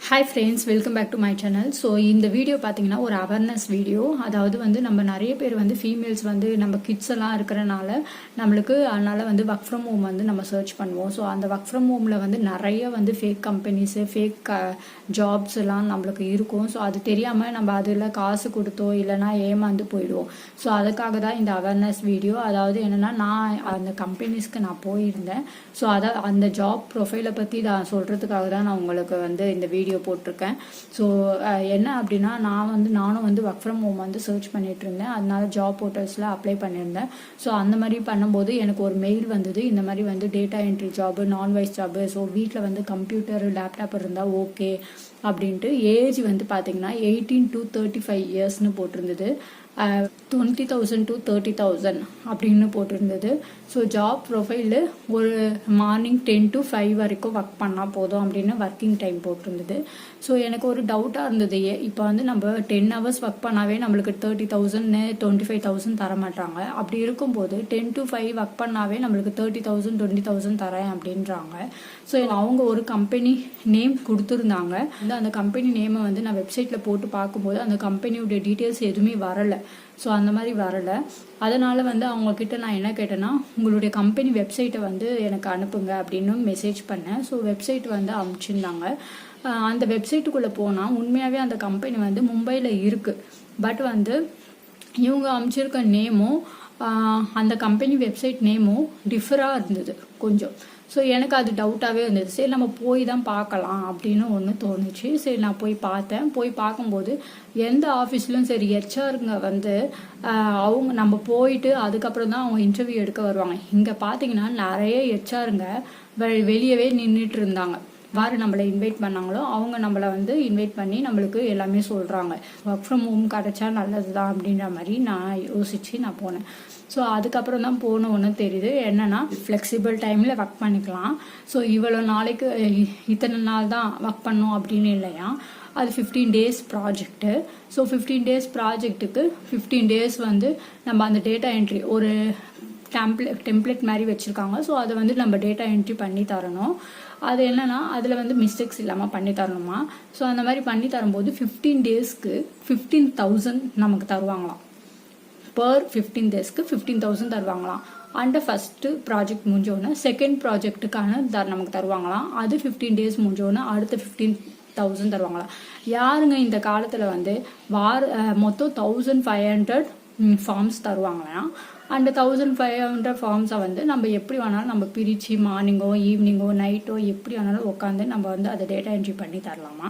Hi friends, welcome back to my channel. So இந்த video பாத்தீங்கன்னா ஒரு அவேர்னஸ் வீடியோ. அதாவது வந்து நம்ம நிறைய பேர் வந்து ஃபீமேல்ஸ் வந்து நம்ம கிட்ஸ் எல்லாம் இருக்கறனால நம்மளுக்கு அதனால வந்து வர்க் ஃப்ரம் ஹோம் வந்து நம்ம சர்ச் பண்ணுவோம். ஸோ அந்த வர்க் ஃப்ரம் ஹோம்ல வந்து நிறைய வந்து ஃபேக் கம்பெனிஸ் ஃபேக் ஜாப்ஸ் எல்லாம் நம்மளுக்கு இருக்கும். ஸோ அது தெரியாம நம்ம அதில் காசு கொடுத்தோ இல்லைன்னா ஏமாந்து போயிடுவோம். ஸோ அதுக்காக தான் இந்த அவேர்னஸ் வீடியோ. அதாவது என்னன்னா நான் அந்த கம்பெனிஸ்க்கு நான் போயிருந்தேன். ஸோ அந்த ஜாப் ப்ரொஃபைலை பற்றி நான் சொல்றதுக்காக தான் நான் உங்களுக்கு வந்து இந்த வீடியோ போட்டிருக்கேன். ஸோ என்ன அப்படின்னா நானும் வந்து ஒர்க் ஃப்ரம் ஹோம் வந்து சர்ச் பண்ணிட்டு இருந்தேன். அதனால ஜாப் போர்ட்டல்ஸில் அப்ளை பண்ணியிருந்தேன். ஸோ அந்த மாதிரி பண்ணும்போது எனக்கு ஒரு மெயில் வந்தது, இந்த மாதிரி வந்து டேட்டா என்ட்ரி ஜாபு, நான்வைஸ் ஜாபு. ஸோ வீட்டில் வந்து கம்ப்யூட்டர் லேப்டாப் இருந்தால் ஓகே அப்படின்ட்டு. ஏஜ் வந்து பார்த்தீங்கன்னா 18 to 35 இயர்ஸ்னு போட்டிருந்தது. 20,000 to 30,000 அப்படின்னு போட்டிருந்தது. ஸோ ஜாப் ப்ரொஃபைலு ஒரு மார்னிங் 10 to 5 வரைக்கும் ஒர்க் பண்ணால் போதும் அப்படின்னு ஒர்க்கிங் டைம் போட்டிருந்தது. ஸோ எனக்கு ஒரு டவுட்டாக இருந்தது, இப்போ வந்து நம்ம 10 hours ஒர்க் பண்ணாவே நம்மளுக்கு 30,000 25,000 தர மாட்டாங்க. அப்படி இருக்கும்போது 10 to 5 ஒர்க் பண்ணாவே நம்மளுக்கு 30,000 20,000 தரேன் அப்படின்றாங்க. ஸோ அவங்க ஒரு கம்பெனி நேம் கொடுத்துருந்தாங்க. அந்த கம்பெனி நேமை வந்து நான் வெப்சைட்டில் போட்டு பார்க்கும்போது அந்த கம்பெனியோட டீட்டெயில்ஸ் எதுவுமே வரலை. ஸோ அந்த மாதிரி வரலை. அதனால் வந்து அவங்கக்கிட்ட நான் என்ன கேட்டேன்னா, உங்களுடைய கம்பெனி வெப்சைட்டை வந்து எனக்கு அனுப்புங்க அப்படின்னு மெசேஜ் பண்ணேன். ஸோ வெப்சைட் வந்து அனுப்பிச்சிருந்தாங்க. அந்த வெப்சைட்டுக்குள்ளே போனால் உண்மையாகவே அந்த கம்பெனி வந்து மும்பையில் இருக்குது. பட் வந்து இவங்க அனுப்பிச்சிருக்க நேமும் அந்த கம்பெனி வெப்சைட் நேமும் டிஃபராக இருந்தது கொஞ்சம். ஸோ எனக்கு அது டவுட்டாகவே இருந்தது. சரி நம்ம போய் தான் பார்க்கலாம் அப்படின்னு ஒன்று தோணுச்சு. சரி நான் போய் பார்த்தேன். போய் பார்க்கும்போது எந்த ஆஃபீஸ்லையும் சரி ஹெச்ஆருங்க வந்து அவங்க நம்ம போயிட்டு அதுக்கப்புறம் தான் அவங்க இன்டர்வியூ எடுக்க வருவாங்க. இங்கே பார்த்தீங்கன்னா நிறைய ஹெச்ஆருங்க வெளியவே நின்றுட்டு இருந்தாங்க. யார் நம்மளை இன்வைட் பண்ணாங்களோ அவங்க நம்மளை வந்து இன்வைட் பண்ணி நம்மளுக்கு எல்லாமே சொல்கிறாங்க. ஒர்க் ஃப்ரம் ஹோம் கிடச்சா நல்லது தான் அப்படின்ற மாதிரி நான் யோசித்து நான் போனேன். ஸோ அதுக்கப்புறம் தான் போன ஒன்று தெரியுது என்னன்னா, ஃப்ளெக்சிபிள் டைமில் ஒர்க் பண்ணிக்கலாம். ஸோ இவ்வளோ நாளைக்கு இத்தனை நாள் தான் ஒர்க் பண்ணோம் அப்படின்னு இல்லையா. அது 15 days project. So 15 days ப்ராஜெக்ட்டுக்கு 15 days வந்து நம்ம அந்த டேட்டா என்ட்ரி ஒரு டெம்ப்ளேட் மாதிரி வச்சுருக்காங்க. ஸோ அதை வந்து நம்ம டேட்டா என்ட்ரி பண்ணி தரணும். அது என்னன்னா அதில் வந்து மிஸ்டேக்ஸ் இல்லாமல் பண்ணி தரணுமா. ஸோ அந்த மாதிரி பண்ணி தரும்போது 15 daysக்கு 15,000 நமக்கு தருவாங்களாம். பர் 15 daysக்கு 15,000 தருவாங்களாம். அண்ட் ஃபஸ்ட்டு ப்ராஜெக்ட் முடிஞ்சோடனே செகண்ட் ப்ராஜெக்ட்டுக்கான நமக்கு தருவாங்களாம். அது 15 days முடிஞ்சோடனே அடுத்த 15,000 தருவாங்களாம். யாருங்க இந்த காலத்தில் வந்து மொத்தம் 1,500 ஃபார்ம்ஸ் தருவாங்களாம். அந்த 1,500 ஃபார்ம்ஸை வந்து நம்ம எப்படி வேணாலும் நம்ம பிரித்து மார்னிங்கோ ஈவினிங்கோ நைட்டோ எப்படி வேணாலும் உட்காந்து நம்ம வந்து அதை டேட்டா என்ட்ரி பண்ணி தரலாமா.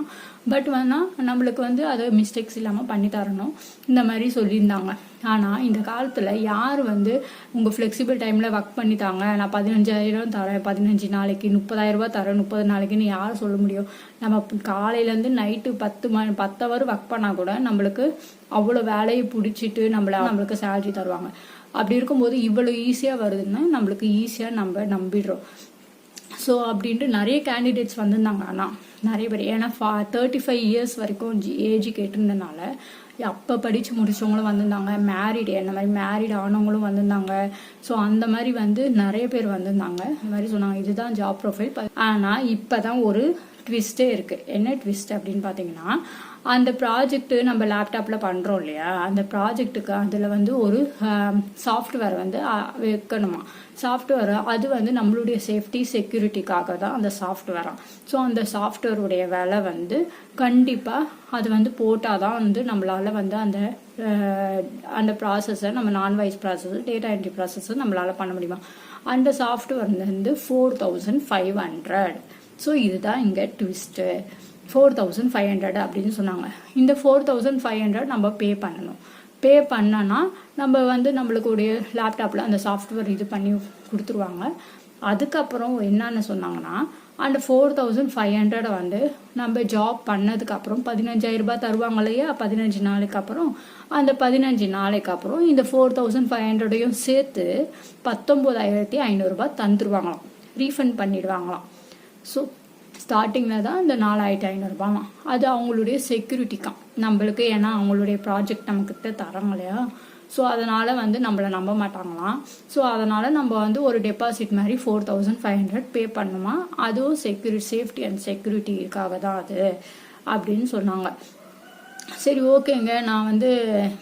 பட் வேணால் நம்மளுக்கு வந்து அதை மிஸ்டேக்ஸ் இல்லாமல் பண்ணி தரணும் இந்த மாதிரி சொல்லியிருந்தாங்க. ஆனால் இந்த காலத்தில் யார் வந்து உங்கள் ஃப்ளெக்சிபிள் டைமில் ஒர்க் பண்ணித்தாங்க, நான் 15,000 தரேன், 15 நாளைக்கு 30,000 தரேன், 30 நாளைக்குன்னு யார் சொல்ல முடியும். நம்ம காலையிலேருந்து நைட்டு 10 hour ஒர்க் பண்ணால் கூட நம்மளுக்கு அவ்வளோ வேலையை பிடிச்சிட்டு நம்மளுக்கு சேலரி தருவாங்க. அப்படி இருக்கும்போது இவ்வளோ ஈஸியாக வருதுன்னா நம்மளுக்கு ஈஸியாக நம்ம நம்பிடுறோம். ஸோ அப்படின்ட்டு நிறைய கேண்டிடேட்ஸ் வந்திருந்தாங்க. ஆனால் நிறைய பேர் ஏன்னா 35 years வரைக்கும் ஏஜ் கேட்டிருந்தனால அப்போ படித்து முடிச்சவங்களும் வந்திருந்தாங்க, மேரிடு என்ன மாதிரி மேரிட் ஆனவங்களும் வந்திருந்தாங்க. ஸோ அந்த மாதிரி வந்து நிறைய பேர் வந்திருந்தாங்க. இந்த மாதிரி சொன்னாங்க இதுதான் ஜாப் ப்ரொஃபைல். ஆனால் இப்போ தான் ஒரு ட்விஸ்டே இருக்குது. என்ன ட்விஸ்ட் அப்படின்னு பார்த்தீங்கன்னா, அந்த ப்ராஜெக்ட்டு நம்ம லேப்டாப்பில் பண்ணுறோம் இல்லையா, அந்த ப்ராஜெக்ட்டுக்கு அதில் வந்து ஒரு சாஃப்ட்வேர் வந்து வைக்கணுமா. சாஃப்ட்வேர் அது வந்து நம்மளுடைய சேஃப்டி செக்யூரிட்டிக்காக தான் அந்த சாஃப்ட்வேராக. ஸோ அந்த சாஃப்ட்வேருடைய விலை வந்து கண்டிப்பாக அது வந்து போட்டால் தான் வந்து நம்மளால் வந்து அந்த ப்ராசஸை நம்ம நான்வைஸ் ப்ராசஸ் டேட்டா என்ட்ரி ப்ராசஸை நம்மளால் பண்ண முடியுமா. அந்த சாஃப்ட்வேர் வந்து 4,500. ஸோ இதுதான் இங்கே ட்விஸ்ட்டு. 4,500 அப்படின்னு சொன்னாங்க. இந்த 4,500 நம்ம பே பண்ணணும். பே பண்ணனா நம்ம வந்து நம்மளுக்குடைய லேப்டாப்பில் அந்த சாஃப்ட்வேர் இது பண்ணி கொடுத்துருவாங்க. அதுக்கப்புறம் என்னன்னு சொன்னாங்கன்னா, அந்த 4,500 வந்து நம்ம ஜாப் பண்ணதுக்கப்புறம் 15,000 தருவாங்க இல்லையா. 15 நாளைக்கு அப்புறம் அந்த 15 நாளைக்கு அப்புறம் இந்த 4,500 சேர்த்து 19,500 தந்துருவாங்களாம், ரீஃபண்ட் பண்ணிடுவாங்களாம். ஸோ ஸ்டார்டிங்கில் தான் இந்த 4,500 அது அவங்களுடைய செக்யூரிட்டிக்காம் நம்மளுக்கு. ஏன்னா அவங்களுடைய ப்ராஜெக்ட் நம்மக்கிட்ட தராங்க இல்லையா. ஸோ அதனால் வந்து நம்மளை நம்ப மாட்டாங்களாம். ஸோ அதனால் நம்ம வந்து ஒரு டெபாசிட் மாதிரி 4500 பே பண்ணுமா, அதுவும் சேஃப்டி அண்ட் செக்யூரிட்டிக்காக தான் அது அப்படின்னு சொன்னாங்க. சரி ஓகேங்க, நான் வந்து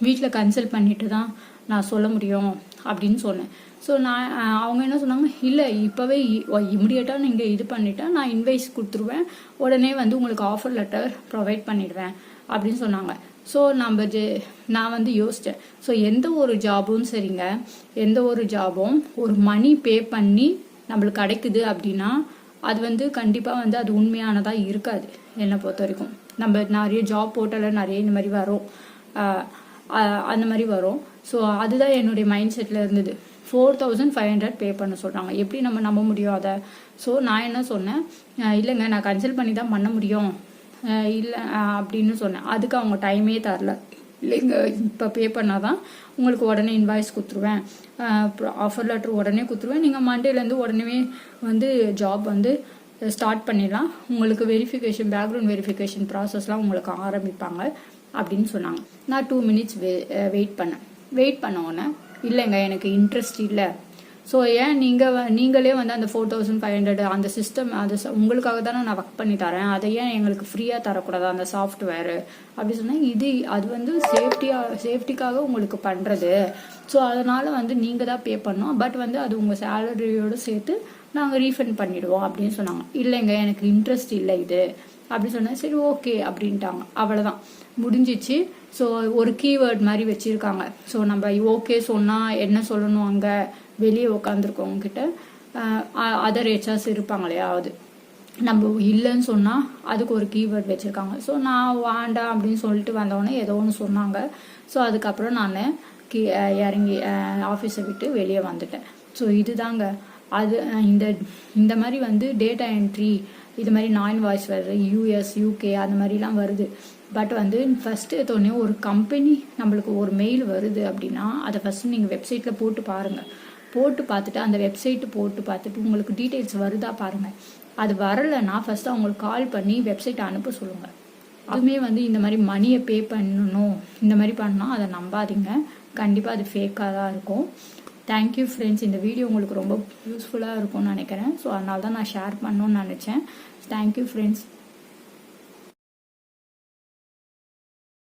வீட்டில் கன்சல்ட் பண்ணிட்டு தான் நான் சொல்ல முடியும் அப்படின்னு சொன்னேன். ஸோ நான் அவங்க என்ன சொன்னாங்க, இல்லை இப்போவே இமிடியேட்டாக நீங்கள் இது பண்ணிட்டா நான் இன்வைஸ் கொடுத்துருவேன், உடனே வந்து உங்களுக்கு ஆஃபர் லெட்டர் ப்ரொவைட் பண்ணிடுவேன் அப்படின்னு சொன்னாங்க. ஸோ நான் வந்து யோசித்தேன். ஸோ எந்த ஒரு ஜாபும் சரிங்க, எந்த ஒரு ஜாபும் ஒரு மணி பே பண்ணி நம்மளுக்கு கிடைக்குது அப்படின்னா அது வந்து கண்டிப்பாக வந்து அது உண்மையானதாக இருக்காது என்னை பொறுத்த வரைக்கும். நம்ம நிறைய ஜாப் போர்ட்டலில் நிறைய இந்த மாதிரி வரும், அந்த மாதிரி வரும். ஸோ அதுதான் என்னுடைய மைண்ட் செட்டில் இருந்தது. 4500 பே பண்ண சொல்கிறாங்க, எப்படி நம்ம நம்ப முடியும் அதை? ஸோ நான் என்ன சொன்னேன், இல்லைங்க நான் கன்சல்ட் பண்ணி தான் பண்ண முடியும் இல்லை அப்படின்னு சொன்னேன். அதுக்கு அவங்க டைமே தரல. இல்லைங்க இப்போ பே பண்ணாதான் உங்களுக்கு உடனே இன்வாய்ஸ் கொடுத்துருவேன், ஆஃபர் லெட்டர் உடனே கொடுத்துருவேன், நீங்கள் மண்டேலேருந்து உடனே வந்து ஜாப் வந்து ஸ்டார்ட் பண்ணிடலாம், உங்களுக்கு வெரிஃபிகேஷன் பேக்ரவுண்ட் வெரிஃபிகேஷன் ப்ராசஸ்லாம் உங்களுக்கு ஆரம்பிப்பாங்க அப்படின்னு சொன்னாங்க. நான் 2 மினிட்ஸ் வெயிட் பண்ண உடனே இல்லைங்க எனக்கு இன்ட்ரெஸ்ட் இல்லை. ஸோ ஏன் நீங்களே வந்து அந்த 4500 அந்த சிஸ்டம் அது உங்களுக்காக தானே நான் ஒர்க் பண்ணி தரேன், அதை ஏன் எங்களுக்கு ஃப்ரீயாக தரக்கூடாது அந்த சாஃப்ட்வேரு அப்படி சொன்னால், அது வந்து சேஃப்டிக்காக உங்களுக்கு பண்ணுறது. ஸோ அதனால் வந்து நீங்கள் தான் பே பண்ணோம், பட் வந்து அது உங்கள் சேலரியோடு சேர்த்து நாங்கள் ரீஃபண்ட் பண்ணிடுவோம் அப்படின்னு சொன்னாங்க. இல்லைங்க எனக்கு இன்ட்ரெஸ்ட் இல்லை இது அப்படி சொன்னேன். சரி ஓகே அப்படின்ட்டாங்க, அவ்வளோதான் முடிஞ்சிச்சு. ஸோ ஒரு கீவேர்ட் மாதிரி வச்சுருக்காங்க. ஸோ நம்ம ஓகே சொன்னால் என்ன சொல்லணும், அங்கே வெளியே உட்காந்துருக்கவங்க கிட்ட அதர் ஹெச்ஆர்ஸ் இருப்பாங்க இல்லையா, அது நம்ம இல்லைன்னு சொன்னால் அதுக்கு ஒரு கீவேர்ட் வச்சுருக்காங்க. ஸோ நான் வேண்டாம் அப்படின்னு சொல்லிட்டு வந்தோடனே ஏதோ ஒன்று சொன்னாங்க. ஸோ அதுக்கப்புறம் நான் இறங்கி ஆஃபீஸை விட்டு வெளியே வந்துட்டேன். ஸோ இதுதாங்க அது. இந்த மாதிரி வந்து டேட்டா என்ட்ரி இது மாதிரி நான் வாய்ஸ் வருது, US UK அந்த மாதிரிலாம் வருது. பட் வந்து ஃபஸ்ட்டு எடுத்தோடனே ஒரு கம்பெனி நம்மளுக்கு ஒரு மெயில் வருது அப்படின்னா அதை ஃபஸ்ட்டு நீங்கள் வெப்சைட்டில் போட்டு பாருங்கள். போட்டு பார்த்துட்டு அந்த வெப்சைட்டு போட்டு பார்த்துட்டு உங்களுக்கு டீட்டெயில்ஸ் வருதா பாருங்கள். அது வரலைன்னா ஃபஸ்ட்டு அவங்களுக்கு கால் பண்ணி வெப்சைட்டை அனுப்ப சொல்லுங்கள். அதுவுமே வந்து இந்த மாதிரி மணியை பே பண்ணணும் இந்த மாதிரி பண்ணால் அதை நம்பாதீங்க, கண்டிப்பாக அது ஃபேக்காக தான் இருக்கும். தேங்க்யூ ஃப்ரெண்ட்ஸ், இந்த வீடியோ உங்களுக்கு ரொம்ப யூஸ்ஃபுல்லாக இருக்கும்னு நினைக்கிறேன். ஸோ அதனால தான் நான் ஷேர் பண்ணணும்னு நினச்சேன். Thank you friends.